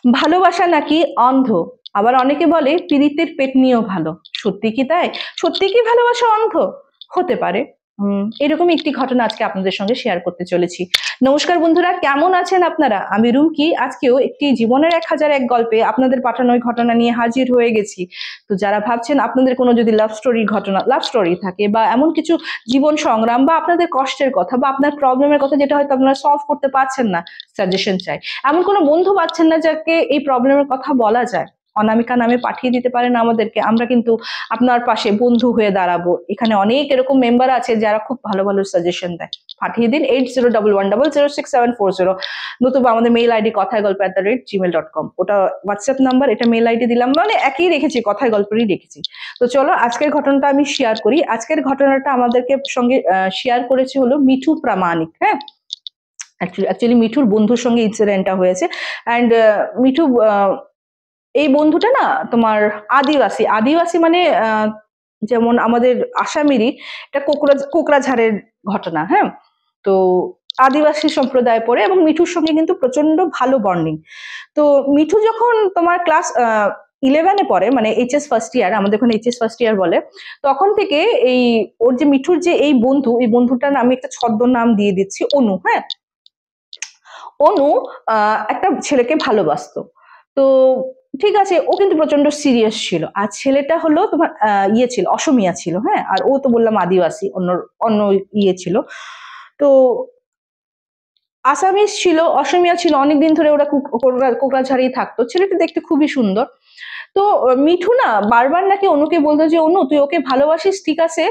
ভালোবাসা নাকি অন্ধ, আবার অনেকে বলে পীড়িতের পেট নিয়েও ভালো। সত্যি কি তাই? সত্যি কি ভালোবাসা অন্ধ? হতে পারে। এরকম একটি ঘটনা আজকে আপনাদের সঙ্গে শেয়ার করতে চলেছি। নমস্কার বন্ধুরা, কেমন আছেন আপনারা? আমি রুমকি আজকেও একটি জীবনের 1001 গল্পে আপনাদের পাঠানো ওই ঘটনা নিয়ে হাজির হয়ে গেছি। তো যারা ভাবছেন আপনাদের কোনো যদি লাভ স্টোরি থাকে বা এমন কিছু জীবন সংগ্রাম বা আপনাদের কষ্টের কথা বা আপনার প্রবলেমের কথা যেটা হয়তো আপনারা সলভ করতে পারছেন না, সাজেশন চাই। এমন কোনো বন্ধু পাচ্ছেন না যাকে এই প্রবলেমের কথা বলা যায়, অনামিকা নামে পাঠিয়ে দিতে পারেন আমাদেরকে। আমরা কিন্তু আপনার পাশে বন্ধু হয়ে দাঁড়াবো। এখানে অনেক এরকম মেম্বার আছে যারা খুব ভালো ভালো সাজেশন দেয়। পাঠিয়ে দিন 8011006740, নতুবা আমাদের মেইল আইডি কথায় গল্প @gmail.com, ওটা হোয়াটসঅ্যাপ নাম্বার, এটা মেইল আইডি দিলাম, মানে একই রেখেছি, কথায় গল্পেরই রেখেছি। তো চলো আজকের ঘটনাটা আমি শেয়ার করি। আজকের ঘটনাটা আমাদেরকে সঙ্গে শেয়ার করেছে হলো মিঠু প্রামাণিক। হ্যাঁ, অ্যাকচুয়ালি মিঠুর বন্ধুর সঙ্গে ইনসিডেন্টটা হয়েছে। অ্যান্ড মিঠু এই বন্ধুটা না তোমার আদিবাসী আদিবাসী মানে যেমন আমাদের আসামেরই, এটা কোকরাঝাড়ের ঘটনা। হ্যাঁ, তো আদিবাসী সম্প্রদায় পড়ে এবং মিঠুর সঙ্গে কিন্তু প্রচন্ড ভালো বন্ডিং। তো মিঠু যখন তোমার ক্লাস 11-এ পড়ে, মানে এইচএস ফার্স্ট ইয়ার, আমাদের ওখানে এইচএস ফার্স্ট ইয়ার বলে, তখন থেকে এই ওর যে মিঠুর যে এই বন্ধু, এই বন্ধুটার আমি একটা ছদ্মনাম দিয়ে দিচ্ছি, অনু। হ্যাঁ, অনু একটা ছেলেকে ভালোবাসতো। তো ঠিক আছে, ও কিন্তু প্রচন্ড সিরিয়াস ছিল। আর ছেলেটা হলো তোমার ইয়ে ছিল, অসমিয়া ছিল। হ্যাঁ, আর ও তো বললাম আদিবাসী, অন্য অন্য ইয়ে ছিল। তো আসামিস ছিল, অসমিয়া ছিল, অনেকদিন ধরে ওরা কোকরাঝাড়েই থাকতো। ছেলেটা দেখতে খুবই সুন্দর। তো মিঠু না বারবার নাকি অনুকে বলতো যে অনু তুই ওকে ভালোবাসিস ঠিক আছে,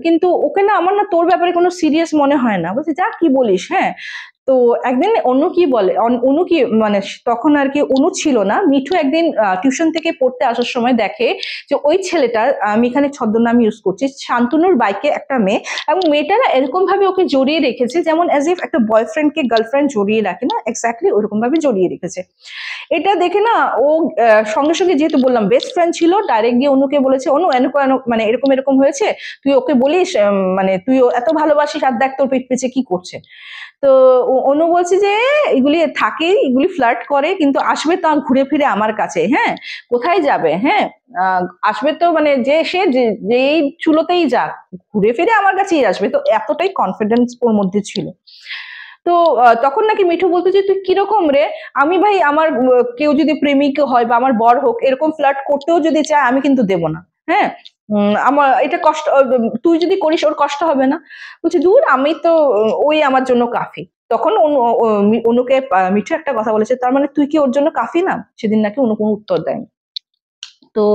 কিন্তু ওকে না আমার না তোর ব্যাপারে কোনো সিরিয়াস মনে হয় না। বলছে যা কি বলিস। হ্যাঁ, তো একদিন অনু কি বলে, অনু কি মানে তখন আর কি অনু ছিল না, মিঠু একদিন টিউশন থেকে পড়তে আসার সময় দেখে যে ওই ছেলেটা, আমি এখানে ছদ্মনাম ইউজ করছি, শান্তনুর বাইকে একটা মেয়ে, এবং মেয়েটা না এরকম ভাবে ওকে জড়িয়ে রেখেছে যেমন অ্যাজ ইফ একটা বয়ফ্রেন্ডকে গার্লফ্রেন্ড জড়িয়ে রাখে না, এক্স্যাক্টলি ওরকম ভাবে জড়িয়ে রেখেছে। এটা দেখে না ও সঙ্গে সঙ্গে, যেহেতু বললাম বেস্ট ফ্রেন্ড ছিল, ডাইরেক্ট গিয়ে অনুকে বলেছে অনু মানে এরকম এরকম হয়েছে, তুই ওকে বলিস, মানে তুই এত ভালোবাসিস আর দেখ তোর পেট পেছে কি করছে। তো অনু বলছে যে এগুলি থাকে, এগুলি ফ্লার্ট করে, কিন্তু আসবে তো ঘুরে ফিরে আমার কাছে। হ্যাঁ, কোথায় যাবে? হ্যাঁ, আসবে তো মানে যে সে যেই চুলোতেই যাক, ঘুরে ফিরে আমার কাছেই আসবে। তো এতটাই কনফিডেন্স ওর মধ্যে ছিল। তো তখন নাকি মিঠু বলতো যে তুই কিরকম রে, আমি ভাই আমার কেউ যদি প্রেমিক হয় বা আমার বর হোক, এরকম ফ্লার্ট করতেও যদি চায় আমি কিন্তু দেব না। হ্যাঁ, আমার এটা কষ্ট, তুই যদি করিস ওর কষ্ট হবে না। বলছি দূর, আমি তো ওই আমার জন্য কাফি। তখন অনুকে মিঠু একটা কথা বলেছে, তার মানে তুই কি ওর জন্য কাফি না? সেদিন নাকি অনু কোনো উত্তর দেয়নি। তো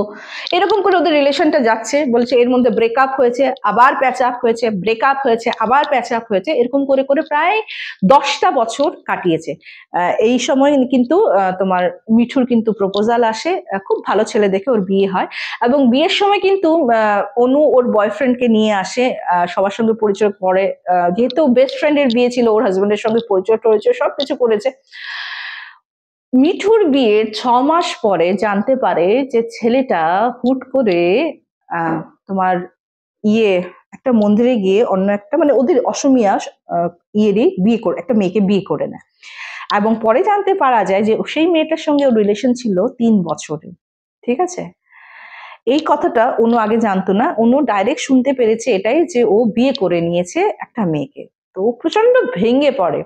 এরকম করে ওদের রিলেশনটা যাচ্ছে। বলছে এর মধ্যে ব্রেকআপ হয়েছে, আবার প্যাচ আপ হয়েছে, ব্রেকআপ হয়েছে, আবার প্যাচ আপ হয়েছে, এরকম করে করে প্রায় 10টা বছর কাটিয়েছে। এই সময় কিন্তু তোমার মিঠুর কিন্তু প্রপোজাল আসে, খুব ভালো ছেলে দেখে ওর বিয়ে হয়। এবং বিয়ের সময় কিন্তু অনু ওর বয়ফ্রেন্ডকে নিয়ে আসে, সবার সঙ্গে পরিচয় করে। যেহেতু বেস্ট ফ্রেন্ডের বিয়ে ছিল, ওর হাজবেন্ডের সঙ্গে পরিচয় টরিচয় সবকিছু করেছে। মিঠুর বিয়ের 6 মাস পরে জানতে পারে যে ছেলেটা হুট করে তোমার ইয়ে একটা মন্দিরে গিয়ে অন্য একটা, মানে ওদের অসমিয়া ইয়েরই বিয়ে করে, একটা মেয়েকে বিয়ে করে নেয়। এবং পরে জানতে পারা যায় যে সেই মেয়েটার সঙ্গে ওর রিলেশন ছিল 3 বছরের। ঠিক আছে, এই কথাটা অনু আগে জানতো না। অনু ডাইরেক্ট শুনতে পেরেছে এটাই যে ও বিয়ে করে নিয়েছে একটা মেয়েকে। তো ও প্রচন্ড ভেঙে পড়ে।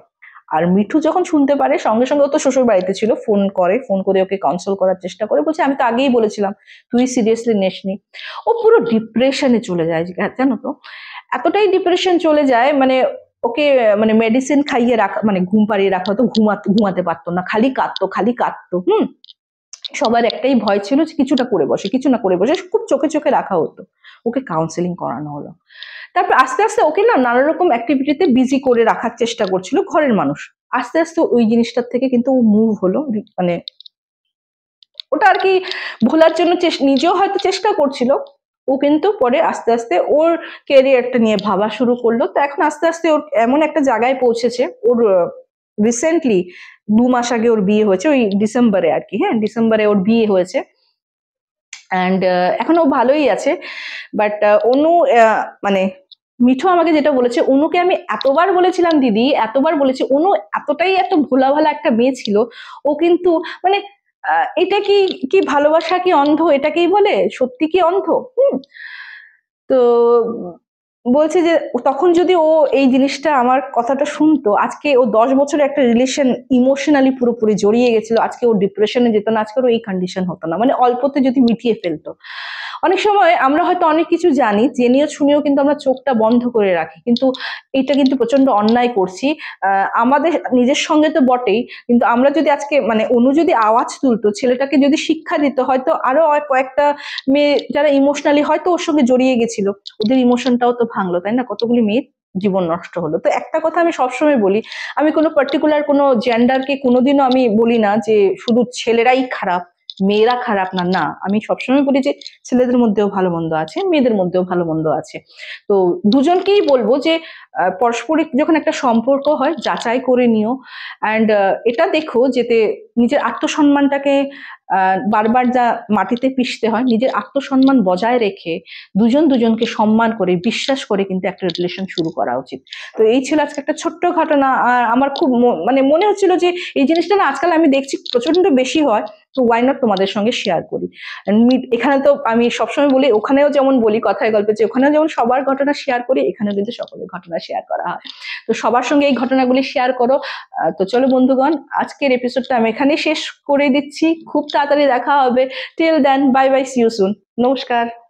আর মিঠু যখন শুনতে পারে, সঙ্গে সঙ্গে ও তো শ্বশুর বাড়িতে ছিল, ফোন করে ওকে কনসোল করার চেষ্টা করে, বলছে আমি তো আগেই বলেছিলাম, তুই সিরিয়াসলি নেসনি। ও পুরো ডিপ্রেশনে চলে যায়, জানো তো, এতটাই ডিপ্রেশন চলে যায়, মানে ওকে মানে মেডিসিন খাইয়ে রাখা, মানে ঘুম পাড়িয়ে রাখা হতো, ঘুমাতে পারতো না, খালি কাঁদতো খালি কাঁদতো। সবার একটাই ভয় ছিল যে কিছুটা করে বসে, কিছু না করে বসে, খুব চোখে চোখে রাখা হতো। ওকে কাউন্সেলিং করানো হলো। তারপর আস্তে আস্তে ওকে না নানা রকম অ্যাক্টিভিটিতে বিজি করে রাখার চেষ্টা করছিল ঘরের মানুষ। আস্তে আস্তে ওই জিনিসটার থেকে কিন্তু ও মুভ হলো, মানে ওটা আর কি ভোলার জন্য নিজেও হয়তো চেষ্টা করছিল। ও কিন্তু পরে আস্তে আস্তে ওর ক্যারিয়ারটা নিয়ে ভাবা শুরু করলো। তো এখন আস্তে আস্তে ওর এমন একটা জায়গায় পৌঁছেছে, ওর রিসেন্টলি 2 মাস আগে ওর বিয়ে হয়েছে, ওই ডিসেম্বরে আর কি। হ্যাঁ, ডিসেম্বরে ওর বিয়ে হয়েছে। অ্যান্ড এখন ও ভালোই আছে। বাট অনু মানে মিঠু আমাকে যেটা বলেছে, অনুকে আমি এতবার বলেছিলাম দিদি, এতবার বলেছি, অনু এতটাই এত ভোলা ভালা একটা মেয়ে ছিল। ও কিন্তু মানে এটা কি কি ভালোবাসা কি অন্ধ, এটাকেই বলে? সত্যি কি অন্ধ? তো বলছে যে তখন যদি ও এই জিনিসটা আমার কথাটা শুনতো, আজকে ও 10 বছরের একটা রিলেশন ইমোশনালি পুরোপুরি জড়িয়ে গেছিল, আজকে ও ডিপ্রেশনে যেত না, আজকে ওর এই কন্ডিশন হতো না, মানে অল্পতে যদি মিটিয়ে ফেলতো। অনেক সময় আমরা হয়তো অনেক কিছু জানি, জেনেও শুনেও কিন্তু আমরা চোখটা বন্ধ করে রাখি, কিন্তু এটা কিন্তু প্রচন্ড অন্যায় করছি। আমাদের নিজের সঙ্গে তো বটেই, কিন্তু আমরা যদি আজকে মানে অনু যদি আওয়াজ তুলতো, ছেলেটাকে যদি শিক্ষা দিত, হয়তো আরো কয়েকটা মেয়ে যারা ইমোশনালি হয়তো ওর সঙ্গে জড়িয়ে গেছিল, ওদের ইমোশনটাও তো ভাঙলো, তাই না? কতগুলি মেয়ের জীবন নষ্ট হলো। তো একটা কথা আমি সবসময় বলি, আমি কোনো পার্টিকুলার কোনো জেন্ডারকে কোনোদিনও আমি বলি না যে শুধু ছেলেরাই খারাপ, মেয়েরা খারাপ না, না, আমি সবসময় বলি যে ছেলেদের মধ্যেও ভালো মন্দ আছে, মেয়েদের মধ্যেও ভালো মন্দ আছে। তো দুজনকেই বলবো যে পারস্পরিক যখন একটা সম্পর্ক হয় যাচাই করে নিও, অ্যান্ড এটা দেখো যেতে নিজের আত্মসম্মানটাকে বারবার যা মাটিতে পিষতে হয়, নিজের আত্মসম্মান বজায় রেখে দুজন দুজনকে সম্মান করে বিশ্বাস করে কিন্তু একটা রিলেশন শুরু করা উচিত। তো এই ছিল আজকে একটা ছোট্ট ঘটনা, আর আমার খুব মানে মনে হচ্ছিল যে এই জিনিসটা না আজকাল আমি দেখছি প্রচন্ড বেশি হয়, তো ওয়াই নট তোমাদের সঙ্গে শেয়ার করি। এখানে তো আমি সবসময় বলি, ওখানেও যেমন বলি কথায় গল্পে যে ওখানেও যেমন সবার ঘটনা শেয়ার করি, এখানেও কিন্তু সকলের ঘটনা শেয়ার করা হয়। তো সবার সঙ্গে এই ঘটনাগুলি শেয়ার করো। তো চলো বন্ধুগণ, আজকের এপিসোডটা আমি এখানেই শেষ করে দিচ্ছি, খুব তাড়াতাড়ি দেখা হবে। Till then, bye bye, see you soon. নমস্কার।